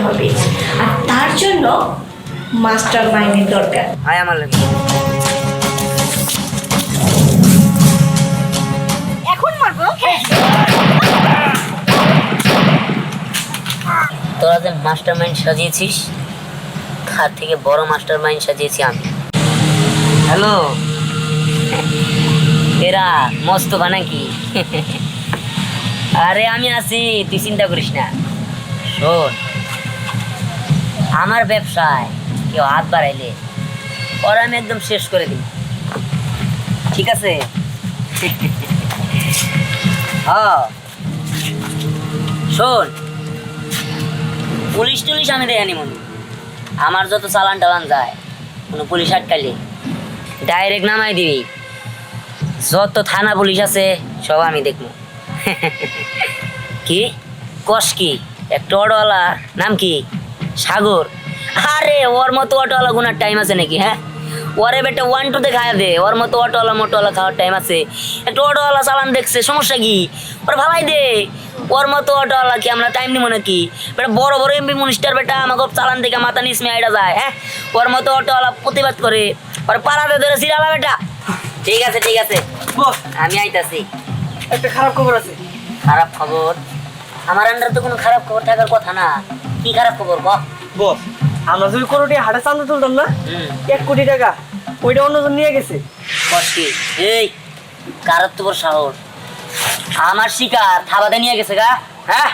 হবে, আর তার জন্য মাস্টার মাইন্ডের দরকার। আয় আমার লাগে। এখন মারবো। তোরা যে মাস্টার মাইন্ড সাজিয়েছিস তার থেকে বড় মাস্টার মাইন্ড সাজিয়েছি আমি। হ্যালো, এরা মস্ত বানাকি। আরে আমি আছি, তুই চিন্তা করিস না। শোন, আমার ব্যবসায় কেউ হাত বাড়াইলে ওরা আমি একদম শেষ করে দিই, ঠিক আছে? হ্যাঁ শোন, পুলিশ টুলিশ আমি দেখানি মনে, আমার যত চালান টালান যায় কোনো পুলিশ আটকাইলে ডাইরেক্ট নামাই দিবি। যত থানা পুলিশ আছে সব আমি দেখবো। কি কস কি? একটা অটোওয়ালা নাম কি? সাগর। আরে ওর মতো অটোওয়ালা গুনার টাইম আছে নাকি? হ্যাঁ, ওরে বেটা 1 2 তে খাওয়া দে, ওর মতো অটোওয়ালা মোটোওয়ালা খাওয়ার টাইম আছে? একটা অটোওয়ালা চালান দেখছে, সমস্যা কি? ওরা ভালাই দে। ওর মতো অটোওয়ালা কি আমরা টাইম নিব নাকি? বেটা বড় বড় এমপি মিনিস্টার বেটা আমাকে চালান দেখে মাথা নিচমে আইডা যায়। হ্যাঁ, ওর মতো অটোওয়ালা প্রতিবাদ করে ওর পাড়াতে ধরে সিরালা বেটা। ঠিক আছে ঠিক আছে বস, আমি আইতাছি। একটা খারাপ খবর আছে। খারাপ খবর? আমার আন্ডারে তো কোনো খারাপ খবর থাকার কথা না। কি খারাপ খবর বল? বস, আমরা যদি কোটি হাটে চান্দা তুলতাম না, 1 কোটি টাকা, ওইটা অন্যজন নিয়ে গেছে। কষ্টি এই কার তো বড় সাহস? আমার শিকার থাবাতে নিয়ে গেছে গা? হ্যাঁ,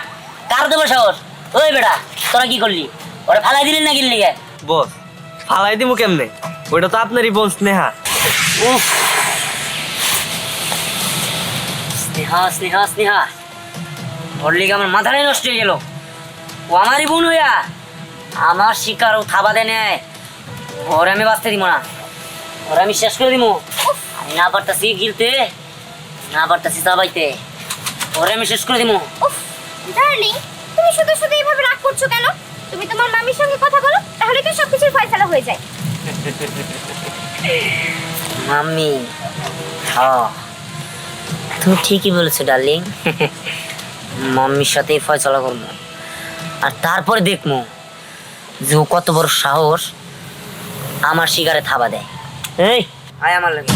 কার তো বড় সাহস? ওই বেটা তোরা কি করলি? ওরা ফালাই দিলেন না গিল্লি গে? বস, ফালাই দিমু কেমনে? ওইটা তো আপনারই বোন স্নেহা। উফ, স্নেহা স্নেহা স্নেহা, ওর লিগে আমার মাথাটাই নষ্ট হয়ে গেল। ও আমারই বোন হইয়া আমার শিকার ও থাবাতে নেয়। ওরে আমি বাঁচতে দিব না, ওরে আমি শেষ করে দিব। আমি না পারতাছি গিলতে, না পারতাছি চাবাইতে, ওরে আমি শেষ করে দিব। উফ ডার্লিং, তুমি শুধু শুধু এইভাবে রাগ করছো কেন? তুমি তোমার মামির সঙ্গে কথা বলো, তাহলে তো সবকিছুর ফয়সালা হয়ে যায়। মাম্মি, হ্যাঁ তুমি ঠিকই বলেছো ডার্লিং। মাম্মির সাথেই ফয়সলা করবো, আর তারপরে দেখবো যে ও কত বড় সাহস আমার শিকারে থাবা দেয়। এই আয় আমার লাগে।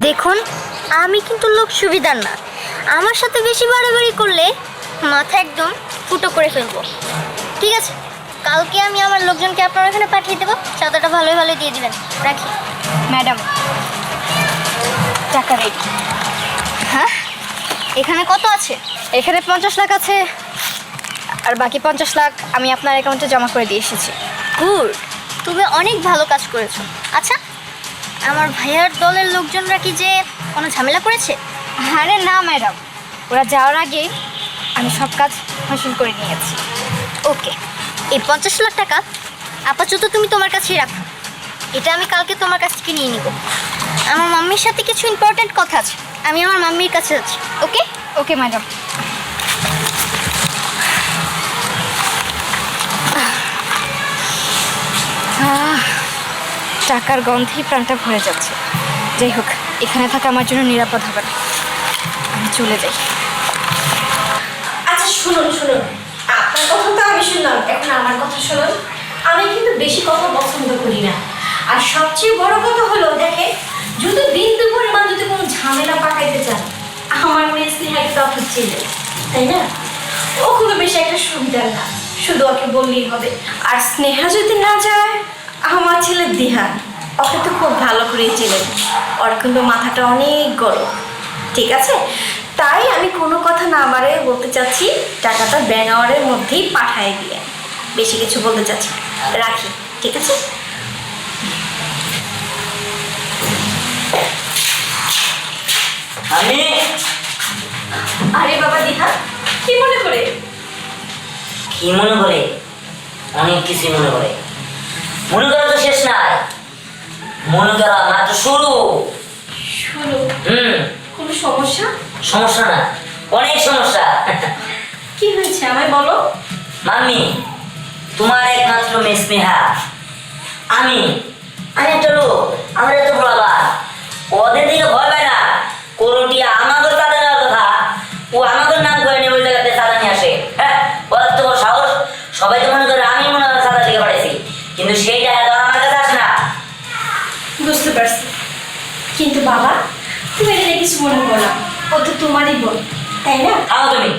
দেখুন, আমি কিন্তু লোক সুবিধার না। আমার সাথে বেশি বাড়াবাড়ি করলে মাথা একদম ফুটো করে ফেলবো। ঠিক আছে, কালকে আমি আমার লোকজনকে আপনার এখানে পাঠিয়ে দেবো, চাঁদাটা ভালোই ভালোই দিয়ে দিবেন। রাখি। ম্যাডাম, টাকা রেডি। হ্যাঁ, এখানে কত আছে? এখানে 50 লাখ আছে, আর বাকি 50 লাখ আমি আপনার অ্যাকাউন্টে জমা করে দিয়ে এসেছি। গুড, তুমি অনেক ভালো কাজ করেছো। আচ্ছা, আমার ভাইয়ার দলের লোকজনরা কি যে কোনো ঝামেলা করেছে? আরে না ম্যাডাম, ওরা যাওয়ার আগেই আমি সব কাজ হাসিল করে নিয়েছি। ওকে, এই 50 লাখ টাকা আপাতত তুমি তোমার কাছেই রাখো। এটা আমি কালকে তোমার কাছ থেকে নিয়ে নিব। আমার মাম্মির সাথে কিছু ইম্পর্ট্যান্ট কথা আছে, আমি আমার মাম্মির কাছে যাচ্ছি। ওকে ওকে ম্যাডাম। টাকার গন্ধেই প্রাণটা ভরে যাচ্ছে। যাই হোক, এখানে থাকা আমার জন্য নিরাপদ হবে না, আমি চলে যাই। আচ্ছা শুনুন শুনুন, আপনার কথা তো আমি শুনলাম, এখন আমার কথা শুনুন। আমি কিন্তু বেশি কথা পছন্দ করি না, আর সবচেয়ে বড় কথা হলো দেখে, যদি বিন্দু পরিমাণ যদি কোনো ঝামেলা পাকাইতে চান, আমার মেয়ে স্নেহা একটা অফিস ছিল, তাই না? ও খুব বেশি একটা সুবিধার না, শুধু ওকে বললেই হবে। আর স্নেহা যদি না যায়, আমার ছেলে দিহান, ওকে তো খুব ভালো করে চেনেন, ওর কিন্তু মাথাটা অনেক গরম। ঠিক আছে, তাই আমি কোনো কথা না বাড়িয়ে বলতে চাচ্ছি, টাকাটা ব্যাঙ্ক আওয়ারের মধ্যেই পাঠিয়ে দিয়ে, বেশি কিছু বলতে চাচ্ছি না। রাখি, ঠিক আছে? আমি আরে বাবা দিহান, কি মনে করে? কি মনে করে? অনেক কিছু মনে করে। মনে করা তো শেষ নাই, মনে করা মাত্র শুরু। শুরু? কোনো সমস্যা? সমস্যা না, অনেক সমস্যা। কি হয়েছে আমায় বলো। মাম্মি, তোমার একমাত্র মেয়ে স্নেহা আমি আমি একটা লোক, আমার এত বড় আবার ওদের দিকে ভয় পায় না। কোনোটি আমাকে চাঁদা নেওয়ার কথা, ও আমাকে নাম করে নিয়ে ওই জায়গাতে চাঁদা নিয়ে আসে। হ্যাঁ, ওর তো বড় সাহস। সবাই তো মনে করে আমি মনে হয় চাঁদা দিকে পাঠাইছি, কিন্তু সেই টাকা তো আমার কাছে আসে না। বুঝতে পারছি, কিন্তু বাবা তুমি এটা কিছু মনে করো না, ও তো তোমারই বোন, তাই না? খাও তুমি,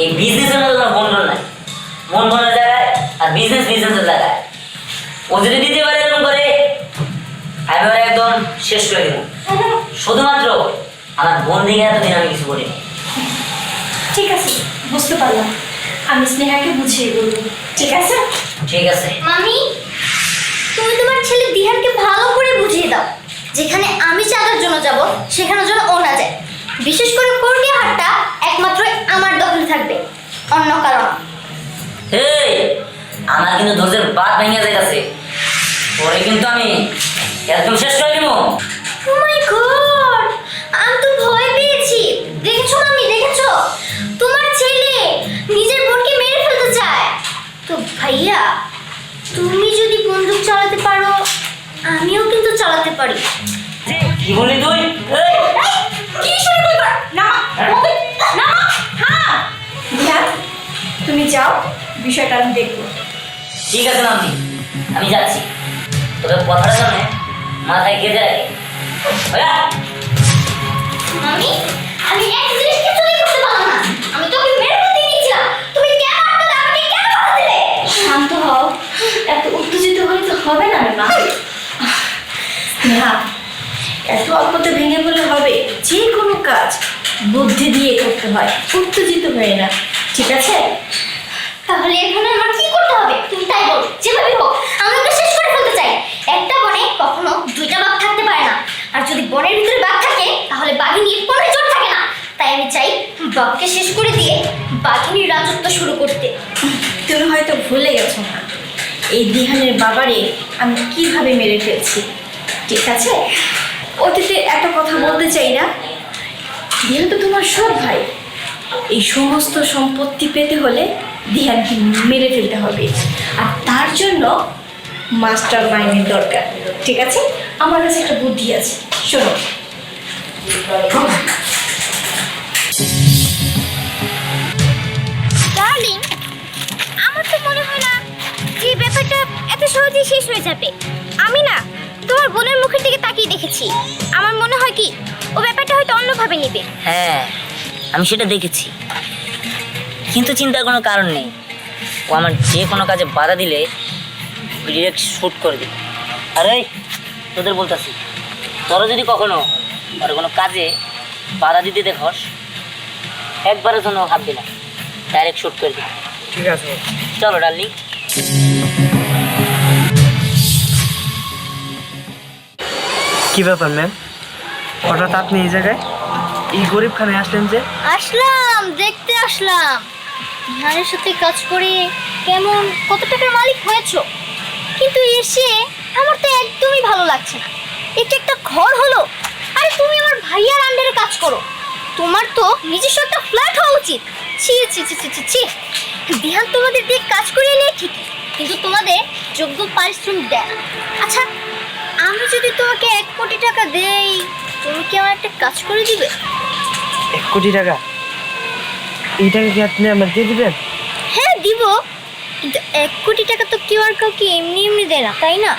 এই বিজনেসের মধ্যে তোমার বন্ধন নাই। মন মনের জায়গায় আর বিজনেস বিজনেসের জায়গায়। ও যদি দিতে পারে এরকম করে, আমি ওরা একদম শেষ করে দেবো। শুধুমাত্র আমার বোন দিকে এতদিন আমি কিছু করিনি। ঠিক আছে, বুঝতে পারলাম, আমি স্নেহাকে বুঝিয়ে বলবো, ঠিক আছে? ঠিক আছে। মামি, তুমি তোমার ছেলে দিহানকে ভালো করে বুঝিয়ে দাও, যেখানে আমি চাঁদার জন্য যাব সেখানে যেন ও না যায়। বিশেষ করে কোরটিয়া হাটটা একমাত্র আমার দখলে থাকবে, অন্য কারণ। এই, আমার কিন্তু ধৈর্যের বাদ ভেঙে যাইতেছে। পরে কিন্তু আমি একদম শেষ করে দিব। ও মাই গড, আমি তো ভয় পেয়েছি। দেখেছো মামি, দেখেছো? তোমার ছেলে নিজের বোনকে মেরে ফেলতে চায়। তো ভাইয়া, তুমি যদি বন্দুক চালাতে পারো, আমিও কিন্তু চালাতে পারি। কি বললি তুই? এই, কি শুরু করবা? না না, হ্যাঁ দিহান, তুমি যাও, বিষয়টা আমি দেখবো। ঠিক আছে মামনি, আমি যাচ্ছি। তবে কথার সামনে মাথায় গেঁথে রাখি। ভাইয়া, মামি, আমি এক জিনিস কিছুই করতে পারলাম না। আমি তোকে মেরে ফেলতে নিয়েছিলাম, তুমি কেন আটকালে? আমাকে কেন বাধা দিলে? শান্ত হও, এত উত্তেজিত হলে তো হবে না রে মা। স্নেহা, এত অল্পতে ভেঙে বলে হবে? যে কোনো কাজ বুদ্ধি দিয়ে করতে হয়, উত্তেজিত হয়ে না, ঠিক আছে? তাহলে এখানে আমার কি করতে হবে? তুমি তাই বলো, যেভাবে হোক আমি ওকে শেষ করে ফেলতে চাই। একটা বনে কখনো দুইটা বাঘ থাকতে পারে না, আর যদি বনের ভিতরে বাঘ থাকে তাহলে বাঘিনীর কোনো জোর থাকে না। তাই আমি চাই বাঘকে শেষ করে দিয়ে বাঘিনীর রাজত্ব শুরু করতে। তুমি হয়তো ভুলে গেছো না, এই দিহানের বাবারে আমি কিভাবে মেরে ফেলছি, ঠিক আছে? অতীতে একটা কথা বলতে চাই না, দিহান তো তোমার সৎ ভাই। এই সমস্ত সম্পত্তি পেতে হলে দিহানকে মেরে ফেলতে হবে, আর তার জন্য মাস্টার মাইন্ডের দরকার, ঠিক আছে? আমার কাছে একটা বুদ্ধি আছে, শোনো। ডার্লিং, আমার তো মনে হয় না যে ব্যাপারটা এত সহজেই শেষ হয়ে যাবে। আমি না তোমার বোনের মুখের দিকে তাকিয়ে দেখেছি, আমার মনে হয় কি ও ব্যাপারটা হয়তো অন্যভাবে নেবে। হ্যাঁ, আমি সেটা দেখেছি, কিন্তু চিন্তার কোনো কারণ নেই। ও আমার যে কোনো কাজে বাধা দিলে ডিরেক্ট শ্যুট করে দিই। আরে তোদের বলতেছি, তোরা যদি কখনো আর কোনো কাজে বাধা দিতে দেখস, একবারের জন্য ভাববি না, ডাইরেক্ট শ্যুট করে দিবি। ঠিক আছে। চলো ডার্লিং। কি ব্যাপার ম্যাম, হঠাৎ আপনি এই জায়গায় এই গরিবখানে আসলেন যে? আসলাম, দেখতে আসলাম ধানের সাথে কাজ করে কেমন কত টাকার মালিক হয়েছো। কিন্তু এসে আমার তো একদমই ভালো লাগছে না। এটা একটা ঘর হলো? আরে তুমি আমার ভাইয়ার আন্ডারে কাজ করো, তোমার তো নিজস্ব একটা ফ্ল্যাট হওয়া উচিত। ছি ছি ছি ছি ছি ছি। দিহান তোমাদের দিয়ে কাজ করিয়ে নিয়ে ঠিকই, কিন্তু তোমাদের যোগ্য পারিশ্রমিক দেয় না। আচ্ছা, আমি যদি তোমাকে 1 কোটি টাকা দেই, তুমি কি আমার একটা কাজ করে দিবে? 1 কোটি টাকা? এই টাকা কি আপনি আমার দিয়ে দিবেন? হ্যাঁ দিব, কিন্তু 1 কোটি টাকা তো কেউ আর কাউকে এমনি এমনি দেয় না, তাই না?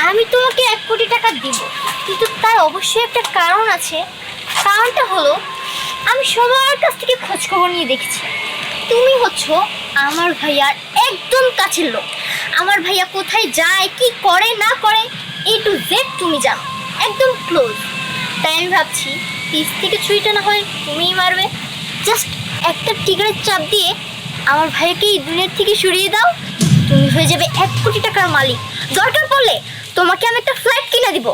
আমি তোমাকে 1 কোটি টাকা দিব, কিন্তু তার অবশ্যই একটা কারণ আছে। কারণটা হলো, আমি সবার কাছ থেকে খোঁজ খবর নিয়ে দেখেছি তুমি হচ্ছ আমার ভাইয়ার একদম কাছের লোক। আমার ভাইয়া কোথায় যায়, কি করে না করে, A to Z তুমি জানো, একদম ক্লোজ। তাই আমি ভাবছি পিস থেকে ছুরিটা না হয় তুমিই মারবে। জাস্ট একটা টিকারের চাপ দিয়ে আমার ভাইকে এই দুনিয়ার থেকে সরিয়ে দাও, তুমি হয়ে যাবে 1 কোটি টাকার মালিক। দরকার পড়লে তোমাকে আমি একটা ফ্ল্যাট কিনে দিব,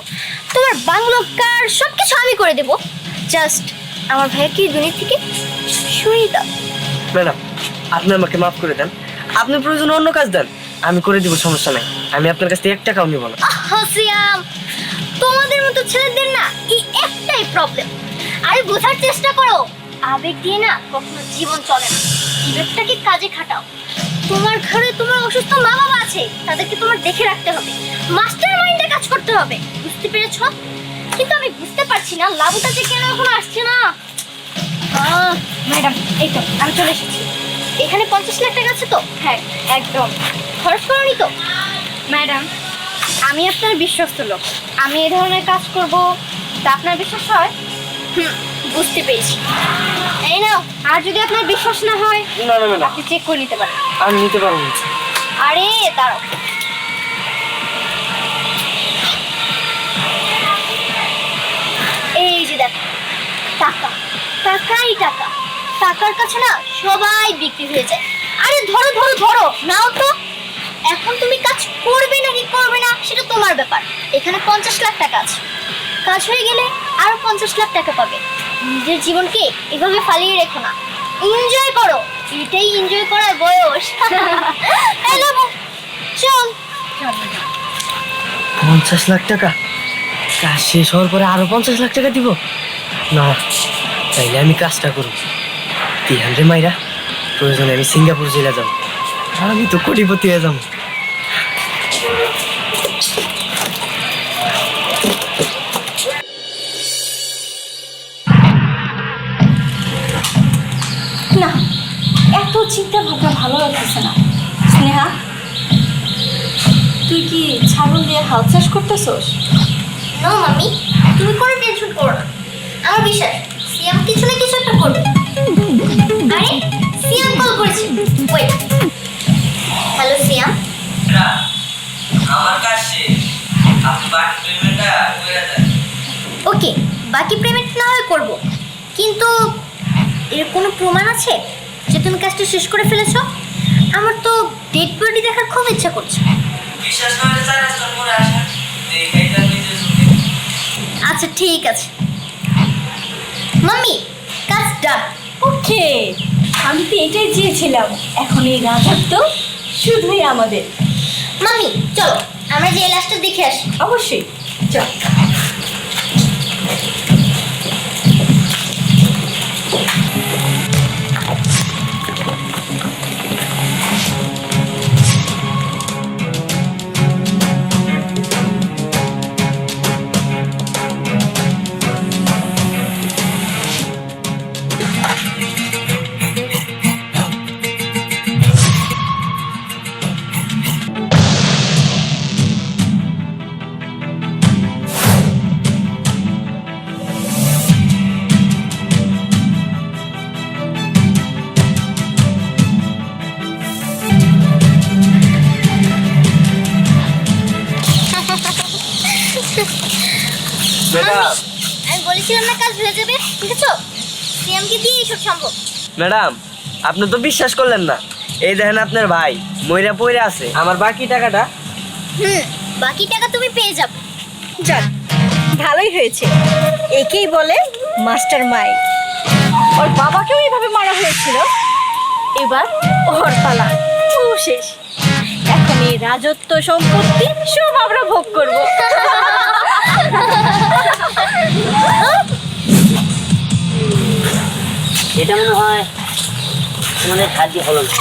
তোমার বাংলো, কার সব কিছু আমি করে দেব। জাস্ট আমার ভাইকে এই দুনিয়া থেকে সরিয়ে দাও। ম্যাডাম, আপনি আমাকে মাফ করে দেন। আপনি প্রয়োজন অন্য কাজ দেন, আমি করে দিব, সমস্যা নাই। আমি আপনার কাছ থেকে 1 টাকাও নিব না। সিয়াম, তোমাদের মতো ছেলেদের না এই একটাই প্রবলেম। আরে বোঝার চেষ্টা করো, আবেগ দিয়ে না কখনো জীবন চলে না। বিবেকটাকে কাজে খাটাও। তোমার ঘরে তোমার অসুস্থ মা বাবা আছে, তাদেরকে তোমার দেখে রাখতে হবে, মাস্টার মাইন্ডে কাজ করতে হবে, বুঝতে পেরেছো? কিন্তু আমি বুঝতে পারছি না লাবুটা যে কেন এখনো আসছে না। ম্যাডাম, এই তো আমি চলে এসেছি। এখানে 50 লাখ টাকা আছে তো? হ্যাঁ একদম। খরচ করনি তো? ম্যাডাম, আমি আপনার বিশ্বস্ত লোক, আমি এই ধরনের কাজ করব তা আপনার বিশ্বাস হয়? বুঝতে পেরেছি। এই নাও, আর যদি আপনার বিশ্বাস না হয় না না ম্যাডাম, আপনি চেক করে নিতে পারেন। আমি নিতে পারবো না। আরে দাঁড়াও, এই যে দেখো টাকা, টাকাই টাকা, টাকার কাছে না সবাই বিক্রি হয়ে যায়। আরে ধরো ধরো ধরো, নাও তো। এখন তুমি কাজ করবে নাকি করবে না সেটা তোমার ব্যাপার। এখানে 50 লাখ টাকা আছে, কাজ হয়ে গেলে আরো 50 লাখ টাকা পাবে। নিজের জীবনকে এভাবে ফালিয়ে রেখো না, এনজয় করো, এটাই এনজয় করার বয়স। এই লাবু, চল। 50 লাখ টাকা? কাজ শেষ হওয়ার পরে আরো 50 লাখ টাকা দিব? না, তাইলে আমি কাজটা করব। 300 মাইরা প্রয়োজনে আমি সিঙ্গাপুর জেলা যাবো, আমি তো কোটিপতি হয়ে যাবো। না, এত চিন্তা ভাবনা ভালো লাগতেছে না। স্নেহা, তুই কি ছাগল দিয়ে হাল চাষ করতেছস? নো মামি, তুমি কোনো টেনশন করো না, আমার বিশ্বাস সিয়াম কিছু না কিছু একটা করবে। আরে সিয়াম কল করেছে, ওয়েট। হ্যালো সিয়াম। আমার কাজ শেষ, আপনি বাকি পেমেন্টটা করে দেন। ওকে, বাকি পেমেন্ট না হয় করব, কিন্তু এর কোনো প্রমাণ আছে যে তুমি কাজটা শেষ করে ফেলেছো? আমার তো ডেড বডি দেখার খুব ইচ্ছা করছে। বিশ্বাস না হলে 4 রাস্তার মোড়ে আসেন, দেখাই যান নিজের চোখে। আচ্ছা ঠিক আছে মাম্মি, কাজ ডান। ওকে, আমি তো এটাই চেয়েছিলাম। এখন এই রাজত্ব শুধুই আমাদের। মাম্মি চলো আমরা যে লাস্টটা দেখে আসি। অবশ্যই, চল। ম্যাডাম, আমি বলেছিলাম না কাজ হয়ে যাবে, ঠিক আছে? সিএমকে দিয়ে এইসব সম্ভব। ম্যাডাম, আপনি তো বিশ্বাস করলেন না। এই দেখেন আপনার ভাই মইরা পইরা আছে, আমার বাকি টাকাটা। বাকি টাকা তুমি পেয়ে যাবে। যাক, ভালোই হয়েছে। একেই বলে মাস্টার মাইন্ড। ওর বাবাকেও এইভাবে মারা হয়েছিল, এবার ওর পালা। ও শেষ, এখন এই রাজত্ব সম্পত্তি সব আমরা ভোগ করবো। এটা মনে হয় তোমাদের খাদ্য হলো না।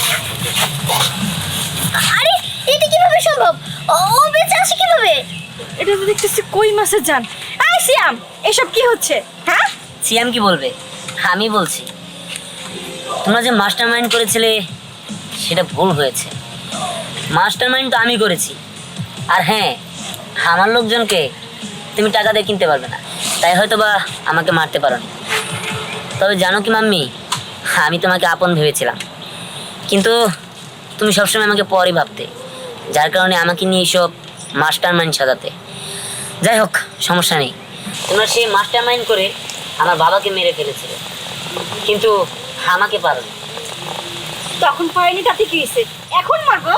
আরে এটা কিভাবে সম্ভব? ও বেঁচে আছে কিভাবে? এটা তো দেখতেছি কই মাছের জান। আই সিয়াম, এসব কি হচ্ছে? হ্যাঁ, সিয়াম কি বলবে? আমি বলছি, তোমরা যে মাস্টার মাইন্ড করেছিলে সেটা ভুল হয়েছে। মাস্টার মাইন্ড তো আমি করেছি। আর হ্যাঁ, আমার লোকজনকে তুমি টাকা দিয়ে কিনতে পারবে না, তাই হয়তো বা আমাকে মারতে পারো নি। তবে জানো কি মাম্মি, আমি তোমাকে আপন ভেবেছিলাম, কিন্তু তুমি সবসময় আমাকে পরই ভাবতে, যার কারণে আমাকে নিয়ে এইসব মাস্টার মাইন্ড সাজাতে। যাই হোক, সমস্যা নেই। তোমরা সেই মাস্টার মাইন্ড করে আমার বাবাকে মেরে ফেলেছিলে, কিন্তু আমাকে পারো না। তখন পারেনি তাতে কি হয়েছে? এখন মারবো।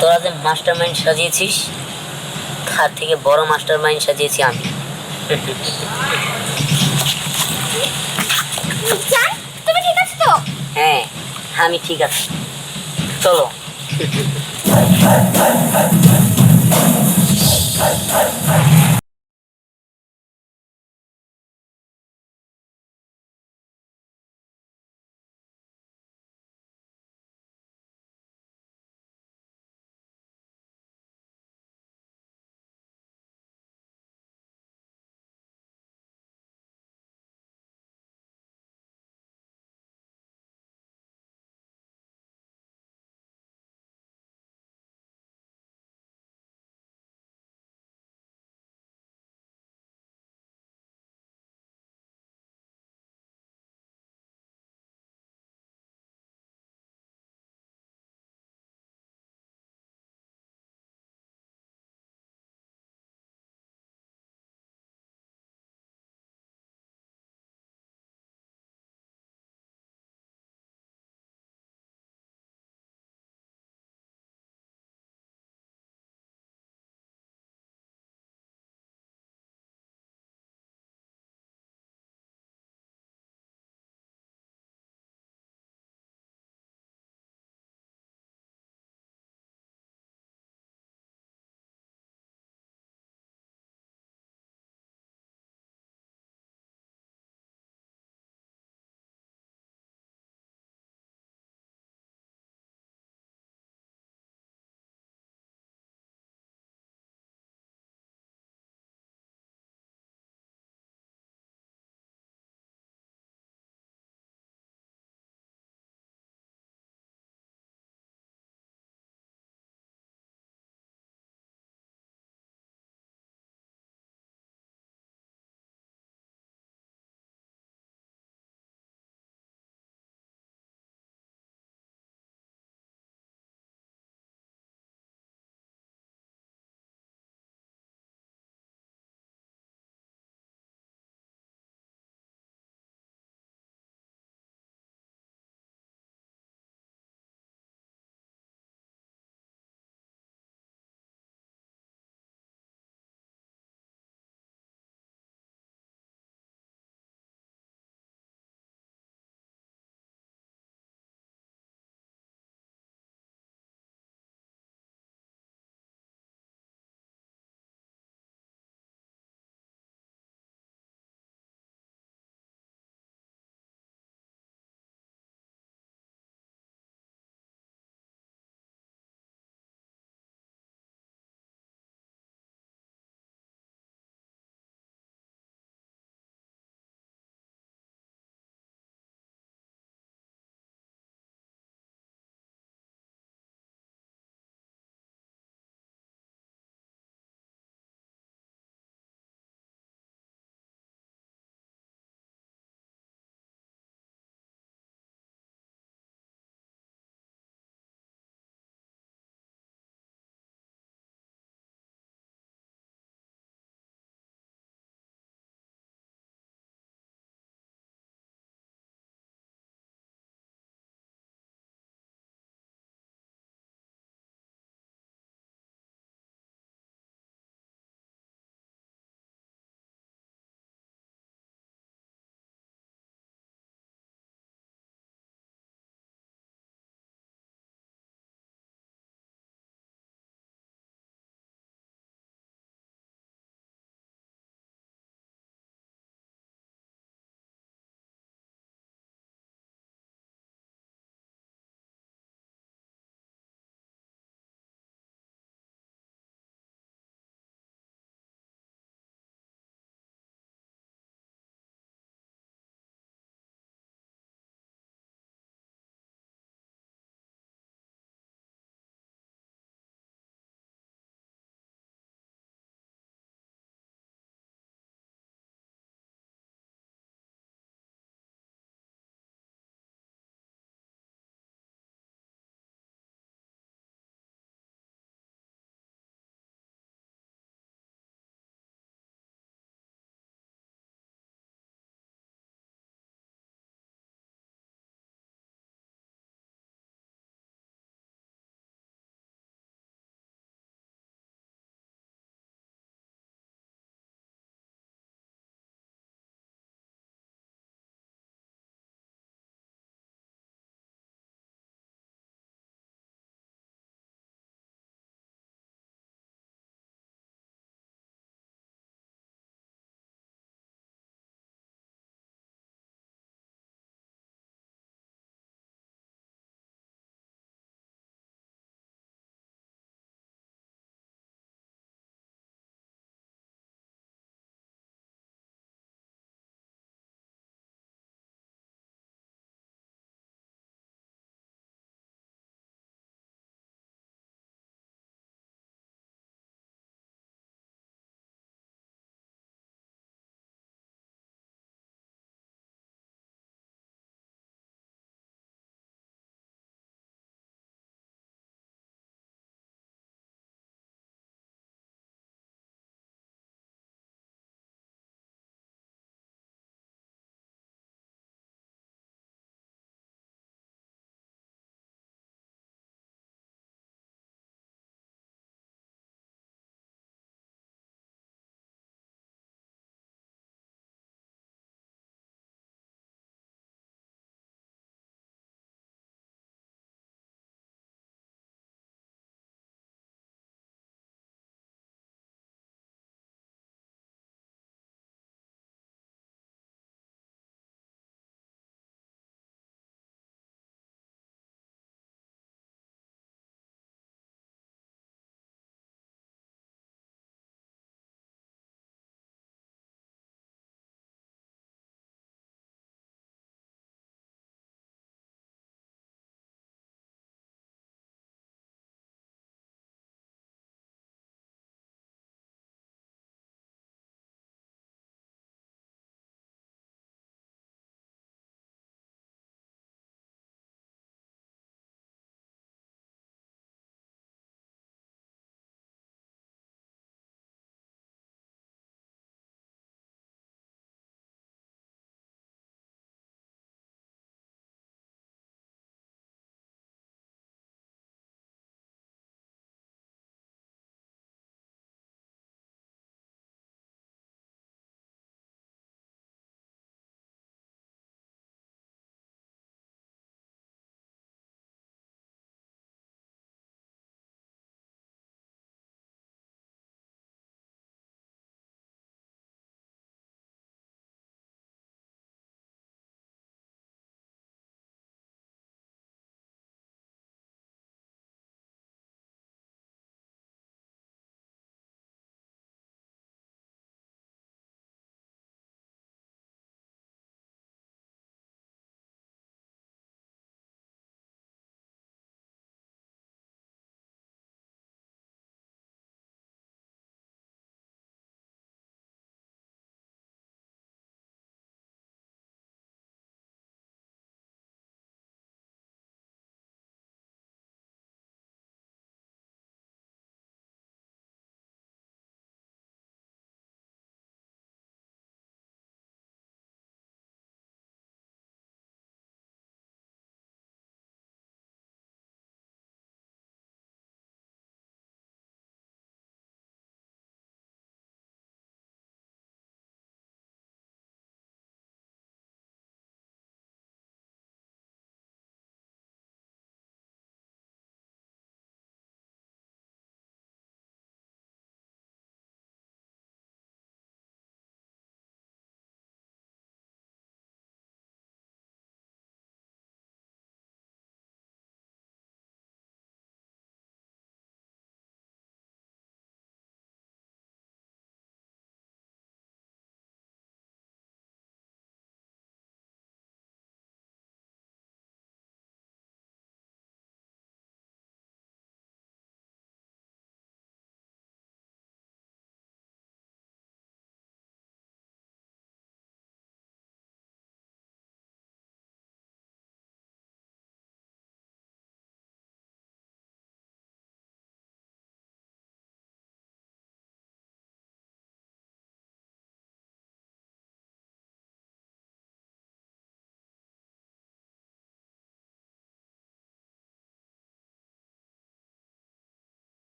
তোরা যে মাস্টার মাইন্ড সাজিয়েছিস, তার থেকে বড় মাস্টার মাইন্ড সাজিয়েছি আমি। জান তুমি ঠিক আছো তো? হ্যাঁ আমি ঠিক আছি, চলো।